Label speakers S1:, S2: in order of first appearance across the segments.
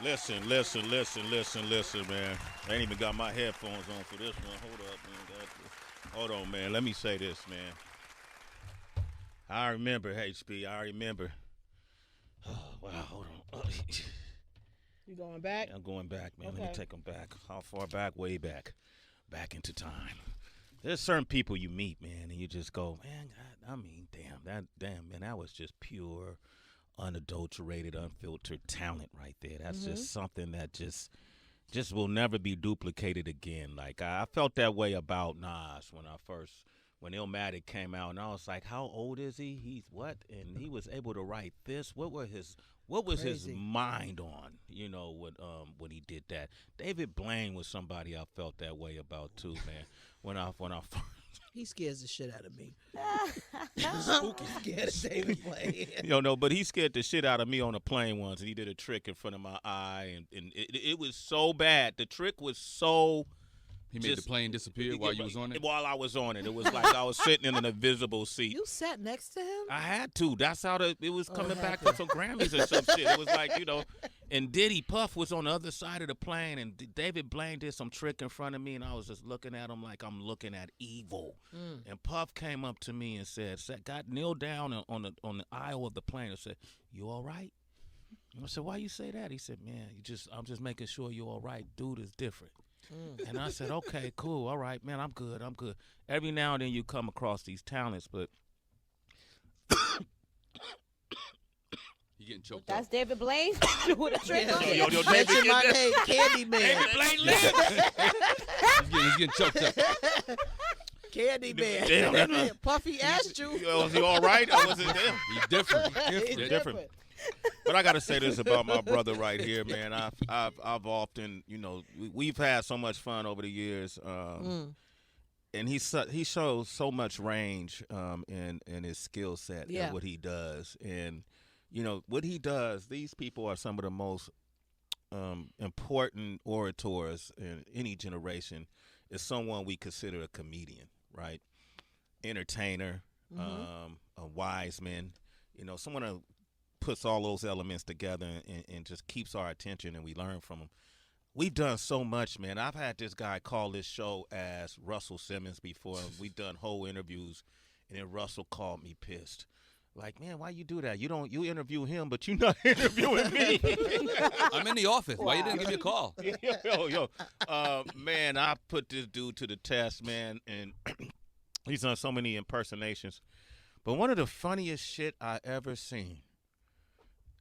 S1: Listen, man. I ain't even got my headphones on for this one. Hold up, man. Hold on, man. Let me say this, man. I remember, HB. I remember. Oh, wow, hold on.
S2: You going back?
S1: I'm going back, man.
S2: Okay.
S1: Let me take them back. How far back? Way back. Back into time. There's certain people you meet, man, and you just go, man, God, I mean, damn, man, that was just pure, unadulterated, unfiltered talent right there. That's just something that just will never be duplicated again. Like, I felt that way about Nas when Illmatic came out, and I was like, how old is he? He's what? And he was able to write this. What was his mind on, when he did that? David Blaine was somebody I felt that way about too, man. When I first
S2: He scares the shit out of me. Spooky scared of David Blaine.
S1: But he scared the shit out of me on a plane once, and he did a trick in front of my eye, and it was so bad. The trick was so.
S3: He made the plane disappear while you was on it?
S1: While I was on it. It was like I was sitting in an invisible seat.
S2: You sat next to him?
S1: I had to. That's how it was coming back from some Grammys or some shit. It was like, and Diddy Puff was on the other side of the plane, and David Blaine did some trick in front of me, and I was just looking at him like I'm looking at evil. And Puff came up to me and said, kneel down on the aisle of the plane and said, "You all right?" And I said, "Why you say that?" He said, "Man, I'm just making sure you're all right. Dude is different." And I said, okay, cool, all right, man, I'm good. Every now and then you come across these talents, but
S3: you getting choked
S4: That's
S3: up.
S4: David Blaine with a trick on it.
S1: Yo, David,
S2: Mention my name, Candyman.
S1: David Blaine lives.
S3: He's getting choked up.
S2: Candyman.
S1: Damn,
S2: Puffy asked you.
S1: Was he all right, or was it him?
S3: He's different.
S2: He's
S1: different. But I gotta say this about my brother right here, man. I've often, we've had so much fun over the years, and he shows so much range in his skill set and what he does, and what he does. These people are some of the most important orators in any generation. Is someone we consider a comedian, right? Entertainer, a wise man, someone who puts all those elements together and just keeps our attention, and we learn from them. We've done so much, man. I've had this guy call this show as Russell Simmons before. We've done whole interviews, and then Russell called me pissed. Like, man, why you do that? You interview him, but you're not interviewing me.
S3: I'm in the office. Why you didn't give me a call?
S1: Yo. Man, I put this dude to the test, man, and he's done so many impersonations. But one of the funniest shit I ever seen,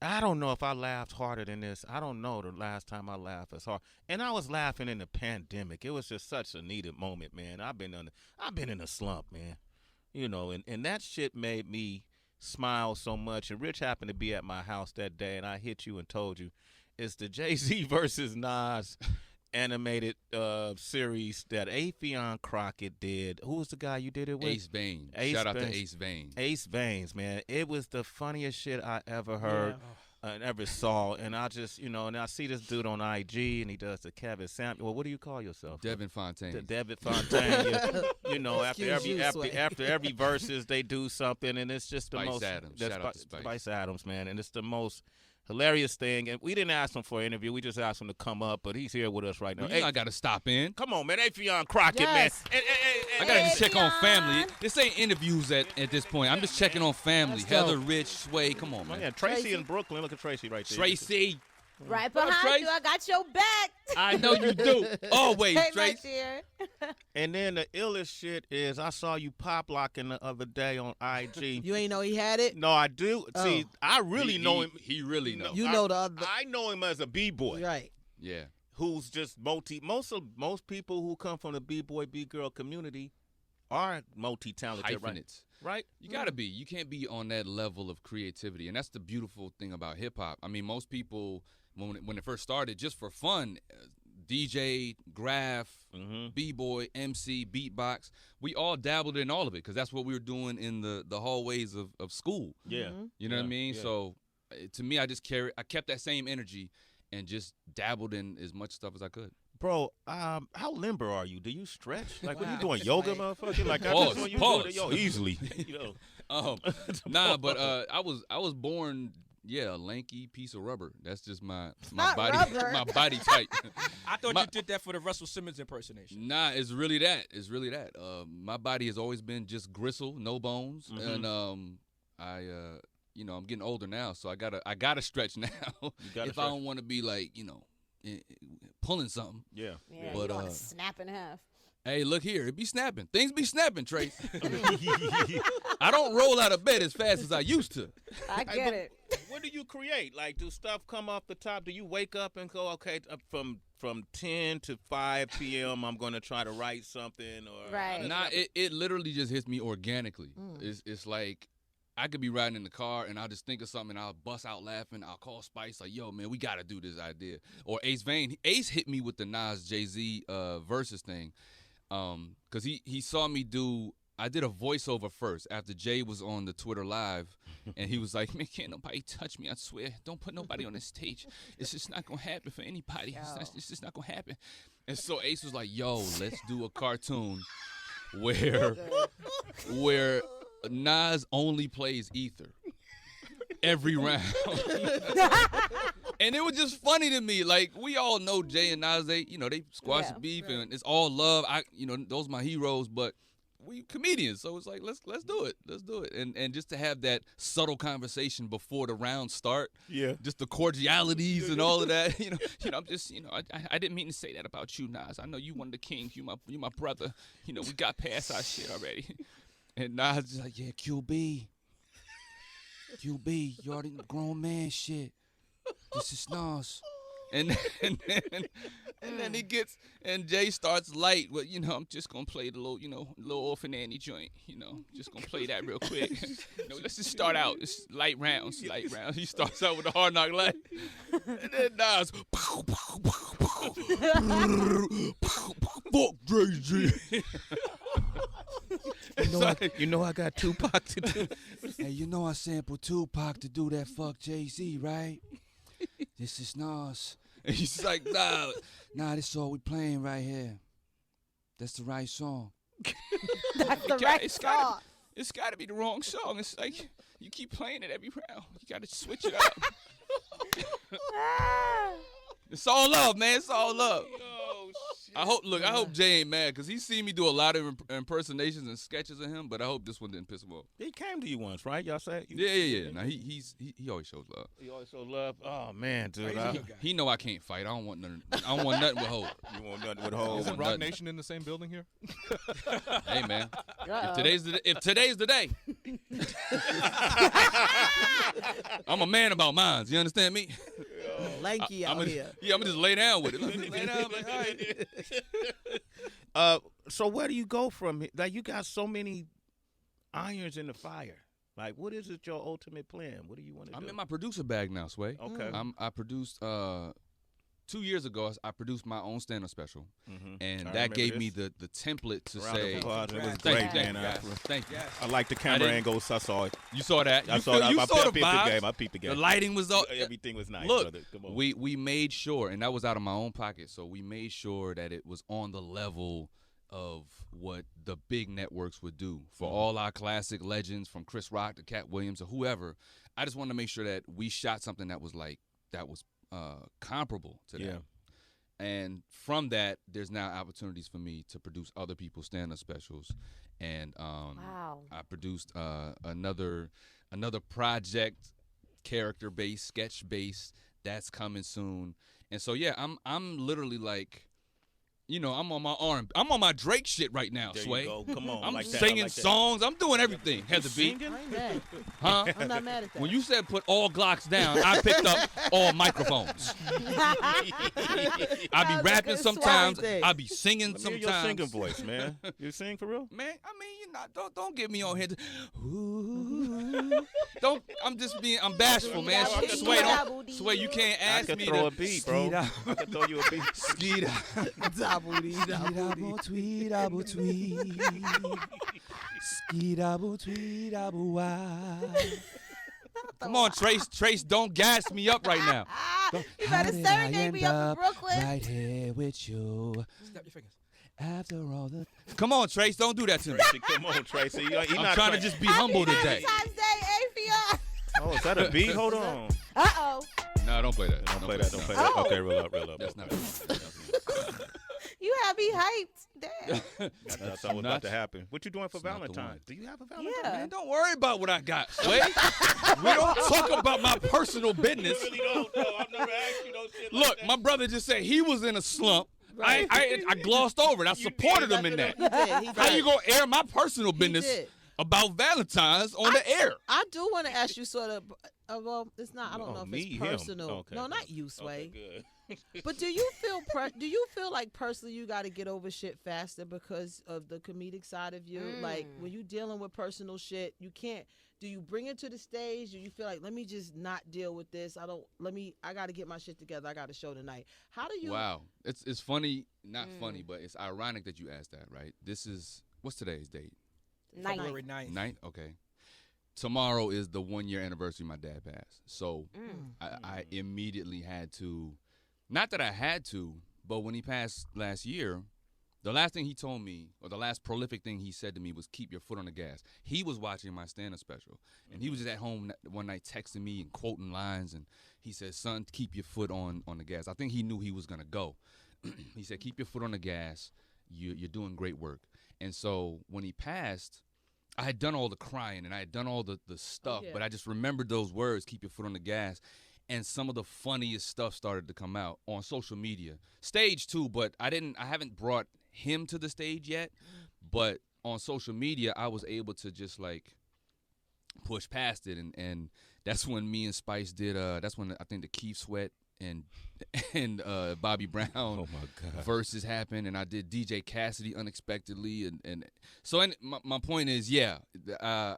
S1: I don't know if I laughed harder than this. I don't know the last time I laughed as hard. And I was laughing in the pandemic. It was just such a needed moment, man. I've been in a slump, man. And that shit made me smile so much. And Rich happened to be at my house that day, and I hit you and told you it's the Jay-Z versus Nas animated series that Affion Crockett did. Who was the guy you did it with?
S3: Ace Bain. Shout out to Ace Bain.
S1: Ace Bains, man. It was the funniest shit I ever heard and ever saw. And I just, and I see this dude on IG, and he does the Kevin Samuel. Well, what do you call yourself?
S3: Devin Fontaine.
S1: The Devin Fontaine. After every verses, they do something, and it's just the
S3: Spice
S1: most.
S3: Adams. Shout out to
S1: Spice Adams, man, and it's the most hilarious thing. And we didn't ask him for an interview. We just asked him to come up, but he's here with us right now.
S3: Well, I got to stop in.
S1: Come on, man. Affion Crockett,
S4: Yes.
S1: man.
S3: I got to just check on family. This ain't interviews at this point. I'm just checking on family.
S2: Let's
S3: Heather,
S2: go.
S3: Rich, Sway. Come on, man.
S1: Yeah, Tracy in Brooklyn. Look at Tracy right there.
S3: Tracy.
S4: Right
S3: What up,
S4: behind
S3: Trace?
S4: you. I got your back.
S3: I know you do. Always,
S4: Hey, my
S3: Trace.
S4: dear.
S1: And then the illest shit is I saw you pop locking the other day on IG.
S2: You ain't know he had it?
S1: No, I do.
S2: Oh.
S1: See, I really know him.
S3: He really knows.
S2: You know the other.
S1: I know him as a b-boy.
S2: Right.
S3: Yeah.
S1: Who's just most people who come from the b-boy b-girl community are multi-talented, right?
S3: Hyphenates.
S1: Right?
S3: You got to be. You can't be on that level of creativity. And that's the beautiful thing about hip-hop. I mean, most people, when it first started, just for fun, DJ, graph, b-boy, MC, beatbox, we all dabbled in all of it because that's what we were doing in the hallways of school.
S1: Yeah.
S3: You know what I mean?
S1: Yeah.
S3: So to me, I kept that same energy and just dabbled in as much stuff as I could.
S1: Bro, how limber are you? Do you stretch? Like, what are you
S2: Wow.
S1: doing, yoga, motherfucker? Like,
S3: Pause,
S1: when you
S3: pause.
S1: do it, easily.
S3: Nah, but I was born, Yeah, a lanky piece of rubber. That's just my
S4: not
S3: body
S4: rubber.
S3: my body type.
S5: I thought you did that for the Russell Simmons impersonation.
S3: Nah, it's really that. It's really that. My body has always been just gristle, no bones, and I'm getting older now, so I gotta stretch now if I don't want to be like, pulling something.
S1: Yeah.
S4: Yeah,
S3: But,
S4: you don't want to snap in half.
S3: Hey, look here, it be snapping. Things be snapping, Trace. I don't roll out of bed as fast as I used to.
S4: I get it.
S1: What do you create? Like, do stuff come off the top? Do you wake up and go, okay, from 10 to 5 p.m. I'm gonna try to write something, or
S4: Right.
S3: Nah, it literally just hits me organically. It's like I could be riding in the car and I'll just think of something and I'll bust out laughing. I'll call Spice like, yo, man, we got to do this idea. Or Ace Vane. Ace hit me with the Nas Jay-Z Verzuz thing because he saw me I did a voiceover first after Jay was on the Twitter Live, and he was like, man, can't nobody touch me, I swear. Don't put nobody on the stage. It's just not going to happen for anybody. It's just not going to happen. And so Ace was like, yo, let's do a cartoon where Nas only plays ether every round. And it was just funny to me. Like, we all know Jay and Nas, they squash the beef, and it's all love. Those are my heroes, but we comedians, so it's like let's do it. Let's do it. And just to have that subtle conversation before the rounds start. Yeah. Just the cordialities and all of that. I'm just, I didn't mean to say that about you, Nas. I know you one of the kings. You my brother. We got past our shit already. And Nas just like, yeah, QB, you already grown man shit. This is Nas. And then he gets, and Jay starts light. Well, I'm just gonna play the little Orphan Annie joint. Just gonna play that real quick. Let's just start out. It's light rounds. He starts out with a Hard Knock Life, and then Nas, fuck Jay-Z.
S1: I got Tupac to do.
S3: Hey, I sampled Tupac to do that fuck Jay-Z, right? This is Nas. And he's like, nah, this is all we playing right here. That's the right song.
S4: That's the right song.
S3: It's got to be the wrong song. It's like you keep playing it every round. You got to switch it up. It's all love, man. It's all love.
S1: Oh, shit.
S3: I hope Jay ain't mad because he's seen me do a lot of impersonations and sketches of him, but I hope this one didn't piss him off.
S1: He came to you once, right? Y'all said?
S3: Yeah. Now he always shows love.
S1: He always shows love. Oh man, dude.
S3: He know I can't fight. I don't want nothing with Hope.
S1: You want nothing with Hope?
S6: Isn't Rock Nation in the same building here?
S3: Hey man, if today's the day, I'm a man about mines. You understand me?
S2: Lanky out here.
S3: Yeah, I'm gonna just lay down with it. Lay down, like, all right.
S1: So where do you go from here? Like, you got so many irons in the fire. Like, what is it your ultimate plan? What do you want to do?
S3: I'm in my producer bag now, Sway.
S1: Okay.
S3: I produced 2 years ago. I produced my own stand-up special, and
S1: I
S3: that gave
S1: remember
S3: me the template to
S1: Round
S3: say.
S1: of applause. It was
S3: Thank
S1: great,
S3: you,
S1: man.
S3: Thank you.
S1: I like the camera angles. I saw it.
S3: You saw that.
S1: I saw that.
S3: You
S1: I
S3: saw the
S1: peeped the
S3: vibes.
S1: game. I peeped the game.
S3: The lighting was all.
S1: Everything was nice.
S3: Look,
S1: brother. Come on.
S3: we made sure, and that was out of my own pocket. So we made sure that it was on the level of what the big networks would do for all our classic legends, from Chris Rock to Cat Williams or whoever. I just wanted to make sure that we shot something that was comparable to that.
S1: Yeah.
S3: And from that, there's now opportunities for me to produce other people's stand-up specials. And
S4: Wow.
S3: I produced another project, character-based, sketch-based, that's coming soon. And so yeah, I'm literally like, I'm on my Drake shit right now,
S1: There
S3: Sway.
S1: you go. Come on.
S3: I'm
S1: like that.
S3: singing
S1: I like that.
S3: songs. I'm doing everything. Heather B.
S4: I ain't mad.
S3: Huh?
S4: I'm not mad at that.
S3: When you said put all Glocks down, I picked up all microphones. I be rapping sometimes. I be singing
S1: Let me hear
S3: sometimes.
S1: your singing voice, man. You sing for real?
S3: Man, I mean, don't get me on here. Ooh. Don't. I'm bashful, man. Sway, you can't
S1: I
S3: ask
S1: could
S3: me
S1: throw
S3: to
S1: a beat, bro. I could throw you a beat.
S3: Skeet Come on, Trace, don't gas me up right now.
S4: You better serenade me up in Brooklyn.
S3: Right here with you.
S5: Snap your fingers.
S3: After all the. Come on, Trace, don't do that to me.
S1: Tracy, come on, Tracy.
S3: I'm trying to just be humble today.
S4: Valentine's Day, Affion.
S1: Oh, is that a beat? Hold on.
S4: Uh-oh.
S3: No, don't play that.
S1: Don't play that. Don't play
S3: no.
S1: that.
S4: Oh.
S1: Okay, real up.
S3: That's not.
S4: You have me hyped. Damn.
S1: That's what was about
S3: not-
S1: to happen. What you doing for
S3: It's not the
S1: Valentine's?
S3: one.
S1: Do you have a Valentine's?
S4: Yeah.
S3: Man, don't worry about what I got, Sway. We don't talk about my personal business.
S1: really don't know. I've never asked you those shit like
S3: Look,
S1: that.
S3: my brother just said he was in a slump.
S2: Right.
S3: I glossed over it. I supported him in that.
S2: He did. He
S3: How
S2: did.
S3: you gonna air my personal business
S2: did.
S3: about Valentine's on the air?
S2: I do want to ask you sort of. Well, it's not. I don't
S1: Oh,
S2: know if
S1: me,
S2: it's
S1: him.
S2: personal.
S1: Okay,
S2: no,
S1: good.
S2: not you, Sway.
S1: Okay, good.
S2: But do you feel do you feel like personally you got to get over shit faster because of the comedic side of you? Like when you dealing with personal shit, you can't. Do you bring it to the stage? Do you feel like let me just not deal with this? I got to get my shit together. I got a show tonight. How do you?
S3: Wow, it's funny, not funny, but it's ironic that you asked that. Right? This is what's today's date?
S5: February 9th.
S3: 9th. Okay. Tomorrow is the 1-year anniversary my dad passed. So I immediately had to, not that I had to, but when he passed last year, the last thing he told me, or the last prolific thing he said to me was keep your foot on the gas. He was watching my stand-up special, and he was just at home one night texting me and quoting lines, and he said, son, keep your foot on the gas. I think he knew he was going to go. He said, keep your foot on the gas. You're doing great work. And so when he passed, I had done all the crying and I had done all the stuff, but I just remembered those words, keep your foot on the gas. And some of the funniest stuff started to come out on social media. Stage too, but I haven't brought him to the stage yet. But on social media, I was able to just like push past it. And that's when me and Spice did, that's when I think the Keith Sweat and Bobby Brown
S1: Oh my God.
S3: verses happened, and I did DJ Cassidy unexpectedly, and so my point is, I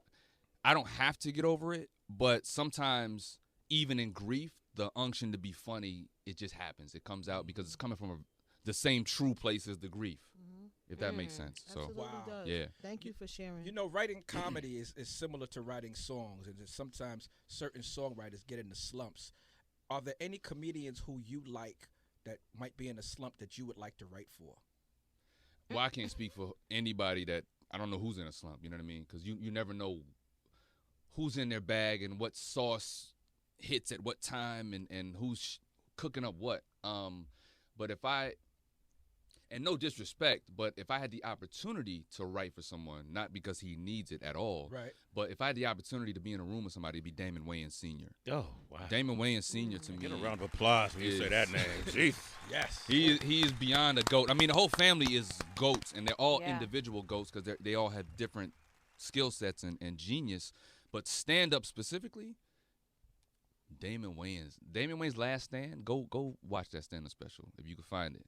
S3: don't have to get over it, but sometimes even in grief, the unction to be funny, it just happens. It comes out because it's coming from the same true place as the grief, if that makes sense. So
S2: Absolutely
S5: Wow.
S2: does.
S3: yeah.
S2: Thank you for sharing.
S5: You know, writing comedy is similar to writing songs, and just sometimes certain songwriters get into slumps. Are there any comedians who you like that might be in a slump that you would like to write for?
S3: Well, I can't speak for anybody that I don't know who's in a slump. You know what I mean? Because you never know who's in their bag and what sauce hits at what time and who's cooking up what. But if I, and no disrespect, but if I had the opportunity to write for someone, not because he needs it at all,
S5: Right.
S3: but if I had the opportunity to be in a room with somebody, it'd be Damon Wayans Sr.
S1: Oh, wow.
S3: Damon Wayans Sr. to me.
S1: Get a round of applause when you say
S3: is-
S1: that name. Jeez.
S5: Yes.
S3: He is beyond a goat. I mean, the whole family is goats, and they're all
S4: Yeah.
S3: individual goats because they all have different skill sets and genius. But stand-up specifically, Damon Wayans. Damon Wayans' Last Stand, go watch that stand-up special if you can find it.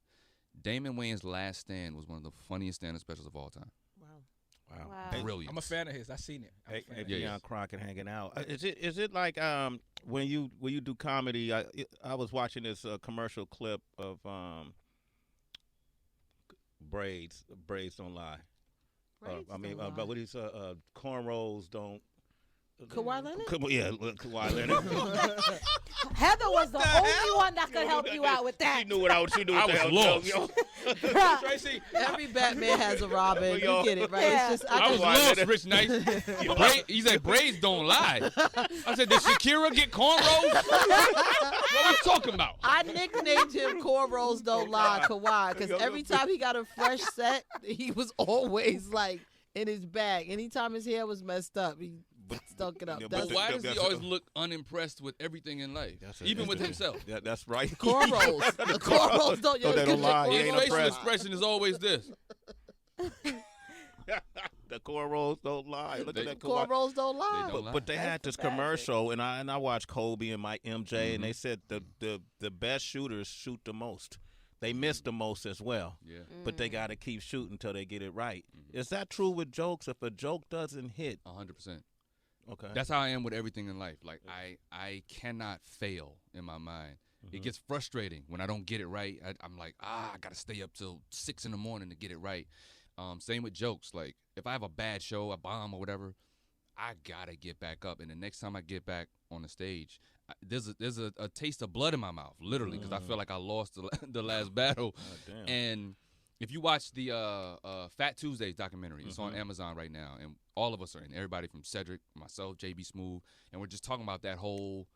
S3: Damon Wayans' Last Stand was one of the funniest stand-up specials of all time.
S2: Wow.
S1: Wow.
S4: Wow.
S1: Hey,
S3: Brilliant.
S5: I'm a fan of his. I seen it. I'm a
S1: Hey,
S5: fan
S1: hey,
S5: of
S3: Yeah,
S5: his.
S1: Deion Crockett hanging out. Is it like when you do comedy? I was watching this commercial clip of braids. Braids don't lie.
S2: Braids
S1: I mean,
S2: don't
S1: but
S2: lie.
S1: what is cornrows don't.
S2: Kawhi Leonard?
S1: Yeah, Kawhi Leonard.
S4: Heather was the only one that could help you out with that.
S1: She knew what I was. She knew what
S3: I
S1: the
S3: was
S1: hell.
S3: lost.
S1: Yo.
S5: Tracy,
S2: Every Batman has a Robin.
S1: Yo.
S2: You get it, right?
S4: Yeah.
S2: It's just
S3: I was
S1: Kawhi
S3: lost,
S1: Leonard.
S3: Rich Nice. He said braids don't lie. I said, did Shakira get cornrows? What are we talking about?
S2: I nicknamed him Cornrows Don't Lie, Kawhi, because every time he got a fresh set, he was always like in his bag. Anytime his hair was messed up, he stuck it up.
S1: Yeah, but
S2: That's
S3: But why does he
S1: that's-
S3: always look unimpressed with everything in life, even with himself?
S1: That's right.
S2: cornrows. The cornrows don't.
S1: Oh, they don't lie. He
S3: His
S1: ain't
S3: facial
S1: impressed.
S3: expression is always this.
S1: The cornrows don't lie. Look
S3: They-
S1: at that Kawhi.
S2: Cornrows don't lie.
S3: They don't lie.
S1: But they had this commercial, and I watched Kobe and Mike MJ, and they said the best shooters shoot the most. They miss the most as well,
S3: Yeah.
S1: but they got to keep shooting until they get it right. Is that true with jokes? If a joke doesn't hit,
S3: 100%.
S1: okay,
S3: That's how I am with everything in life. Like I cannot fail in my mind. It gets frustrating when I don't get it right. I'm like, I gotta stay up till 6 in the morning to get it right. Same with jokes. Like if I have a bad show, a bomb or whatever, I gotta get back up. And the next time I get back on the stage, there's a taste of blood in my mouth, literally, because I feel like I lost the last battle.
S1: damn.
S3: And if you watch the Fat Tuesdays documentary, it's on Amazon right now, and all of us are in. Everybody from Cedric, myself, JB Smooth, and we're just talking about that whole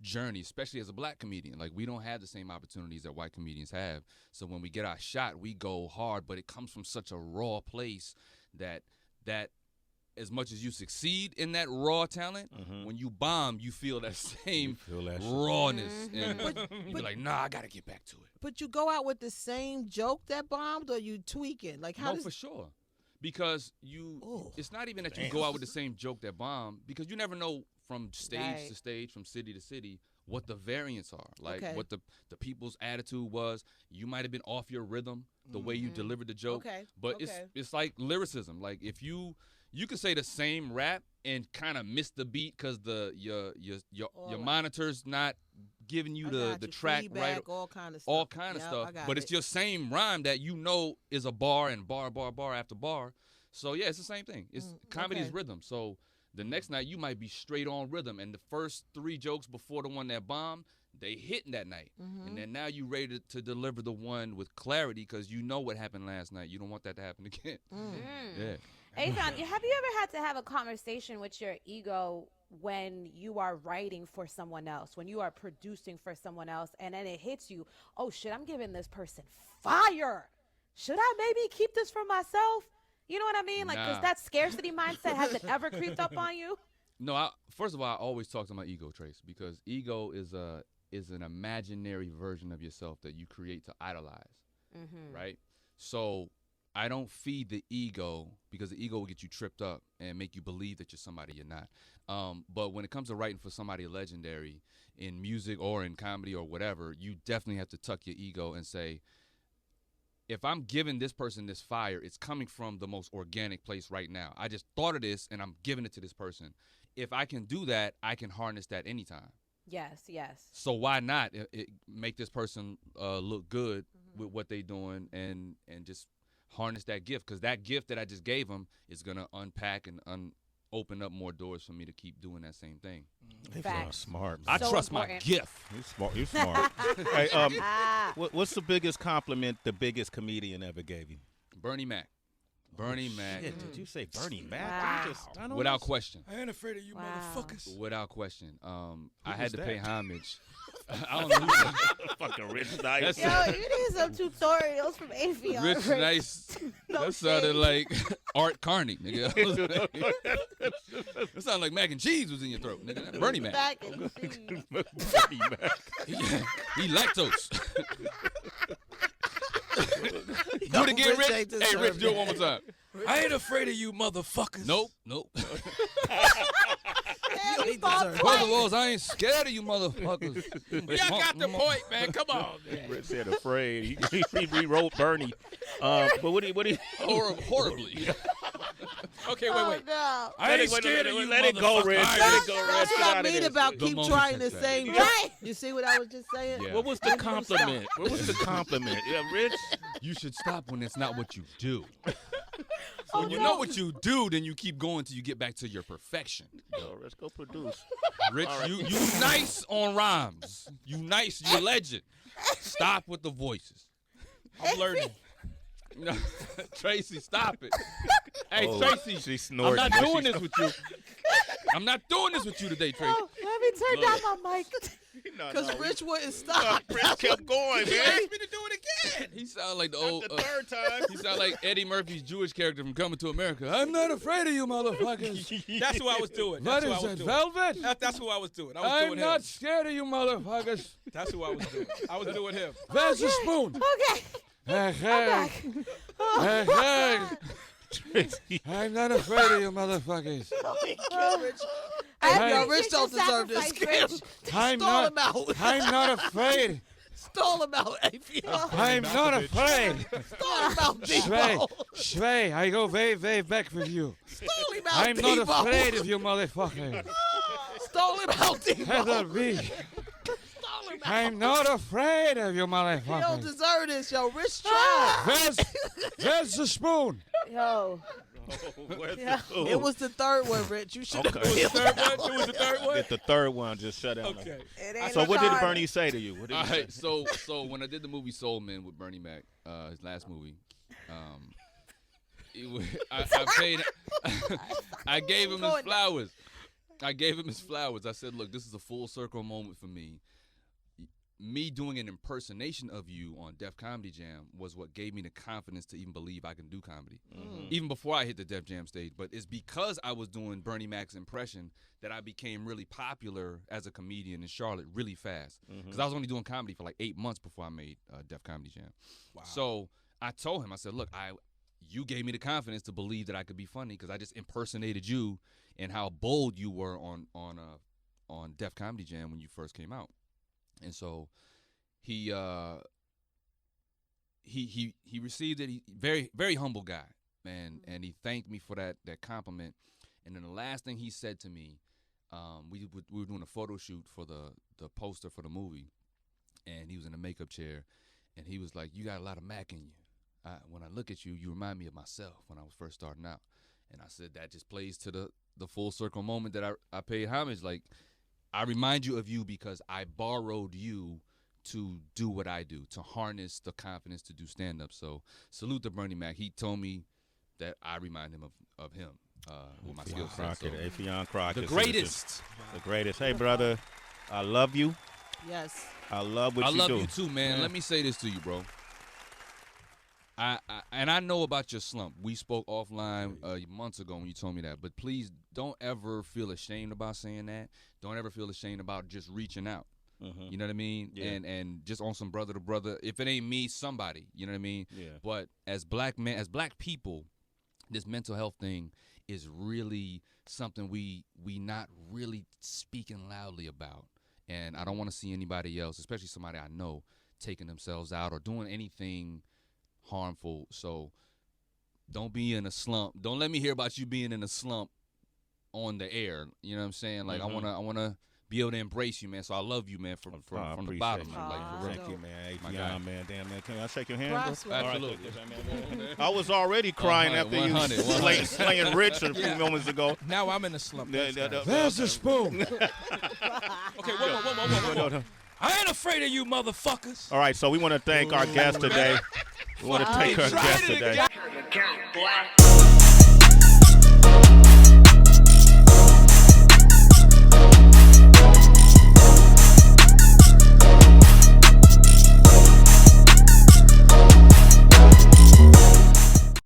S3: journey, especially as a black comedian. Like, we don't have the same opportunities that white comedians have. So when we get our shot, we go hard, but it comes from such a raw place that as much as you succeed in that raw talent, when you bomb, you feel that same rawness. And you're like, nah, I got to get back to it.
S2: But you go out with the same joke that bombed, or you tweaking? Like, how
S3: for sure. Because it's not even that you go out with the same joke that bombed, because you never know from stage to stage, from city to city, what the variants are. Like, what the people's attitude was. You might have been off your rhythm, the way you delivered the joke. But it's like lyricism. Like, if you could say the same rap and kind of miss the beat because your monitor's not giving you the track
S2: feedback,
S3: right,
S2: all kind of stuff.
S3: But it's your same rhyme that you know is a bar and bar after bar. So yeah, it's the same thing. It's comedy is rhythm. So the next night you might be straight on rhythm, and the first 3 jokes before the one that bombed, they hitting that night, and then now you ready to deliver the one with clarity because you know what happened last night. You don't want that to happen again. Yeah.
S4: Affion, have you ever had to have a conversation with your ego when you are writing for someone else, when you are producing for someone else, and then it hits you, oh shit, I'm giving this person fire. Should I maybe keep this for myself? You know what I mean? Like, because that scarcity mindset, has it ever creeped up on you?
S3: No, first of all, I always talk to my ego, Trace, because ego is an imaginary version of yourself that you create to idolize, right? So I don't feed the ego, because the ego will get you tripped up and make you believe that you're somebody you're not. But when it comes to writing for somebody legendary in music or in comedy or whatever, you definitely have to tuck your ego and say, if I'm giving this person this fire, it's coming from the most organic place right now. I just thought of this and I'm giving it to this person. If I can do that, I can harness that anytime.
S4: Yes.
S3: So why not make this person look good with what they're doing and just harness that gift? Because that gift that I just gave them is going to unpack and open up more doors for me to keep doing that same thing.
S1: They feel smart.
S3: I trust my gift.
S1: You smart. Hey, what's the biggest compliment the biggest comedian ever gave you?
S3: Bernie Mac. Bernie Mac.
S1: Shit, did you say Bernie Mac?
S4: Wow.
S3: Without question.
S5: I ain't afraid of you motherfuckers.
S3: Without question. I had to
S1: that?
S3: pay homage. I don't know who that.
S1: Fucking Rich Nice.
S4: Yo, you need some tutorials from Affion.
S3: Rich Nice. That sounded like Art Carney, nigga. That sounded like mac and cheese was in your throat, nigga. Bernie Mac.
S4: Mac and cheese.
S1: Bernie Mac.
S3: He lactose. Do it again, Rich. Hey, Rich, do it one more time.
S5: I ain't afraid of you motherfuckers.
S3: Nope.
S4: Brother
S3: Laws, I ain't scared of you motherfuckers.
S5: Y'all got the point, man. Come on, man.
S1: Rich said afraid. He rewrote Bernie. But what do you
S3: Horribly.
S5: Okay, wait.
S4: Oh, no.
S5: I ain't scared of you,
S1: Let it go, Rich.
S5: motherfuckers.
S1: Let it go, Rich.
S2: That's what I mean about
S3: The
S2: keep
S3: moment
S2: trying the
S3: is that.
S2: same.
S4: Right.
S2: You see what I was just saying?
S3: Yeah.
S1: What was the compliment? What was the compliment? Yeah, Rich.
S3: You should stop when it's not what you do.
S4: Oh,
S3: When you
S4: no.
S3: know what you do, then you keep going till you get back to your perfection.
S1: Yo, Rich, go produce.
S3: Rich, you nice on rhymes. You nice, you legend. Stop with the voices.
S5: I'm learning.
S3: No, Tracy, stop it. Hey,
S1: Oh,
S3: Tracy,
S1: she
S3: I'm
S1: snorted.
S3: not doing this with you. I'm not doing this with you today, Tracy.
S4: Oh, let me turn down my mic.
S2: Because Rich wouldn't stop.
S1: Rich kept going,
S5: You
S1: man.
S5: asked me to do it again.
S3: He sound like the old.
S1: The third time.
S3: He sound like Eddie Murphy's Jewish character from Coming to America. I'm not afraid of you, motherfuckers.
S5: That's who I was doing.
S3: What
S5: That's who I
S3: is
S5: was
S3: that,
S5: doing.
S3: Velvet?
S5: That's who I was doing. I was
S3: I'm
S5: doing
S3: not
S5: him.
S3: scared of you, motherfuckers.
S5: That's who I was doing. I was doing him.
S3: Where's the spoon?
S4: Okay.
S3: Hey, hey. Hey, hey. I'm not afraid of you, motherfuckers.
S2: Yo, Rich don't deserve this.
S4: Sacrifice, Rich.
S3: I'm
S2: Stall
S3: not.
S2: him out.
S3: I'm not afraid.
S2: Stall him out, Affion.
S3: I'm not afraid.
S2: Stall him out,
S3: Sway,
S2: Debo.
S3: Sway, I go way, way back with you.
S2: Stall him out,
S3: I'm
S2: Debo.
S3: not afraid of you, motherfucker.
S2: Stall him out, Debo.
S3: Heather B.
S2: Stall him out.
S3: I'm not afraid of you,
S2: He don't
S3: motherfucker.
S2: deserve this, yo. Rich tried.
S3: Where's the spoon?
S4: Yo.
S1: Where's
S4: Yeah.
S1: the food?
S2: It was the third one, Rich. You should have
S1: Okay.
S5: It was the third one. It was the third one.
S1: Get the third one. Just shut down.
S5: Okay.
S4: It ain't
S1: So
S4: no
S1: what did
S4: card.
S1: Bernie say to you? What did
S3: All
S1: he say?
S3: right, so when I did the movie Soul Man with Bernie Mac, his last movie, I paid. I gave him his flowers. I gave him his flowers. I said, look, this is a full circle moment for me. Me doing an impersonation of you on Def Comedy Jam was what gave me the confidence to even believe I can do comedy, even before I hit the Def Jam stage. But it's because I was doing Bernie Mac's impression that I became really popular as a comedian in Charlotte really fast. Because I was only doing comedy for like 8 months before I made Def Comedy Jam. Wow. So I told him, I said, look, you gave me the confidence to believe that I could be funny because I just impersonated you and how bold you were on Def Comedy Jam when you first came out. And so he received it. He very, very humble guy, man, and he thanked me for that compliment. And then the last thing he said to me, we were doing a photo shoot for the poster for the movie, and he was in a makeup chair, and he was like, "You got a lot of Mac in you. When I look at you, you remind me of myself when I was first starting out." And I said that just plays to the full circle moment that I paid homage. Like, I remind you of you because I borrowed you to do what I do, to harness the confidence to do stand-up. So salute to Bernie Mac. He told me that I remind him of him with my skill set. So,
S1: Affion Crockett.
S3: the greatest.
S1: The greatest. Hey, brother, I love you.
S2: Yes.
S1: I love what
S3: I
S1: you
S3: love
S1: do.
S3: you too, man.
S1: Yeah.
S3: Let me say this to you, bro. I know about your slump. We spoke offline months ago when you told me that. But please don't ever feel ashamed about saying that. Don't ever feel ashamed about just reaching out. You know what I mean?
S1: Yeah.
S3: And just on some brother to brother. If it ain't me, somebody. You know what I mean?
S1: Yeah.
S3: But as black people, this mental health thing is really something we not really speaking loudly about. And I don't want to see anybody else, especially somebody I know, taking themselves out or doing anything harmful. So don't be in a slump. Don't let me hear about you being in a slump on the air. You know what I'm saying? Like I wanna be able to embrace you, man. So I love you, man, from the bottom.
S1: You.
S3: Man. Like for real.
S1: Thank you, man.
S3: My guy.
S1: Affion, man. Damn, man. Can I shake your hand,
S2: Cross
S1: bro?
S2: with
S3: Absolutely.
S1: I was already crying
S3: 100,
S1: after you
S3: 100.
S1: slaying Rich a few moments ago.
S5: Now I'm in a slump.
S1: There's
S5: a spoon. Okay, one more. I ain't afraid of you, motherfuckers.
S1: All right, so we want to thank our guest today. We want to thank our guest today.